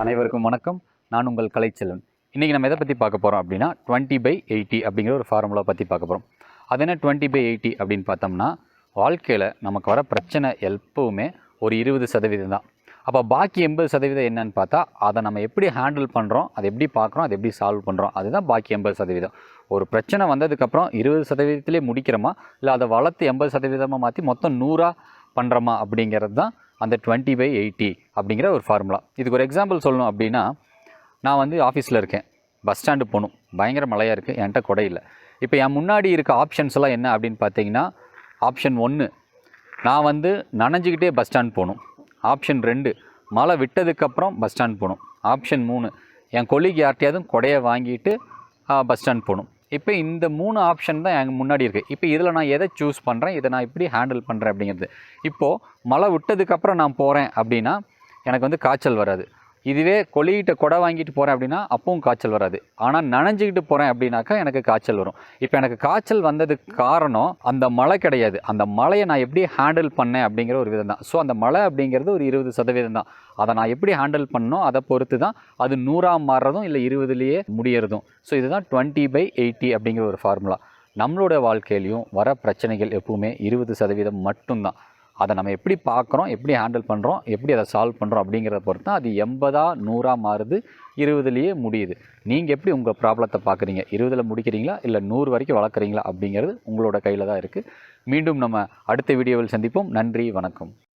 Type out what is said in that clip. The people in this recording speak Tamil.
அனைவருக்கும் வணக்கம். நான் உங்கள் கலைச்செல்வன். இன்றைக்கி நம்ம எதை பற்றி பார்க்க போகிறோம் அப்படின்னா 20/80 அப்படிங்கிற ஒரு ஃபார்முலா பற்றி பார்க்க போகிறோம். அது என்ன 20/80 அப்படின்னு பார்த்தோம்னா, வாழ்க்கையில் நமக்கு வர பிரச்சனை எப்பவுமே ஒரு 20% தான். அப்போ பாக்கி 80% என்னன்னு பார்த்தா, அதை நம்ம எப்படி ஹேண்டில் பண்ணுறோம், அதை எப்படி பார்க்குறோம், அதை எப்படி சால்வ் பண்ணுறோம், அதுதான் பாக்கி 80%. ஒரு பிரச்சனை வந்ததுக்கப்புறம் 20%லேயே முடிக்கிறோமா, இல்லை அதை வளர்த்து 80%மாக மாற்றி மொத்தம் 100 பண்ணுறோமா அப்படிங்கிறது தான் அந்த 20/80 அப்படிங்கிற ஒரு ஃபார்முலா. இதுக்கு ஒரு எக்ஸாம்பிள் சொல்லணும் அப்படின்னா, நான் வந்து ஆஃபீஸில் இருக்கேன், பஸ் ஸ்டாண்டு போகணும், பயங்கர மழையாக இருக்குது, என்கிட்ட கொடை இல்லை. இப்போ என் முன்னாடி இருக்க ஆப்ஷன்ஸ் எல்லாம் என்ன அப்படின்னு பார்த்தீங்கன்னா, ஆப்ஷன் 1 நான் வந்து நனைஞ்சிக்கிட்டே பஸ் ஸ்டாண்ட் போகணும். ஆப்ஷன் 2 மழை விட்டதுக்கப்புறம் பஸ் ஸ்டாண்ட் போகணும். ஆப்ஷன் 3 என் கொல்லிக்கு யார்ட்டையாவது கொடையை வாங்கிட்டு பஸ் ஸ்டாண்ட் போகணும். இப்போ இந்த 3 ஆப்ஷன் தான் எங்கள் முன்னாடி இருக்குது. இப்போ இதில் நான் எதை சூஸ் பண்ணுறேன், இதை நான் எப்படி ஹேண்டில் பண்ணுறேன் அப்படிங்கிறது. இப்போது மழை விட்டதுக்கப்புறம் நான் போகிறேன் அப்படின்னா எனக்கு வந்து காய்ச்சல் வராது. இதுவே கொல்லிகிட்ட கொடை வாங்கிட்டு போகிறேன் அப்படின்னா அப்பவும் காய்ச்சல் வராது. ஆனால் நனைஞ்சிக்கிட்டு போகிறேன் அப்படின்னாக்கா எனக்கு காய்ச்சல் வரும். இப்போ எனக்கு காய்ச்சல் வந்ததுக்கு காரணம் அந்த மழை கிடையாது, அந்த மழையை நான் எப்படி ஹேண்டில் பண்ணேன் அப்படிங்கிற ஒரு விதம் தான். ஸோ அந்த மழை அப்படிங்கிறது ஒரு 20% தான். அதை நான் எப்படி ஹேண்டில் பண்ணணும் அதை பொறுத்து தான் அது 100 மாறுறதும் இல்லை 20லேயே முடியறதும். ஸோ இதுதான் 20/80 அப்படிங்கிற ஒரு ஃபார்முலா. நம்மளோட வாழ்க்கையிலையும் வர பிரச்சனைகள் எப்பவுமே 20% மட்டும்தான். அதை நம்ம எப்படி பார்க்குறோம், எப்படி ஹேண்டில் பண்ணுறோம், எப்படி அதை சால்வ் பண்ணுறோம் அப்படிங்கிறத பொறுத்து தான் அது 80 100 மாறுது, 20லேயே முடியுது. நீங்கள் எப்படி உங்கள் ப்ராப்ளத்தை பார்க்குறீங்க, 20ல் முடிக்கிறீங்களா இல்லை 100 வரைக்கும் வளர்க்குறீங்களா அப்படிங்கிறது உங்களோட கையில் தான் இருக்குது. மீண்டும் நம்ம அடுத்த வீடியோவில் சந்திப்போம். நன்றி, வணக்கம்.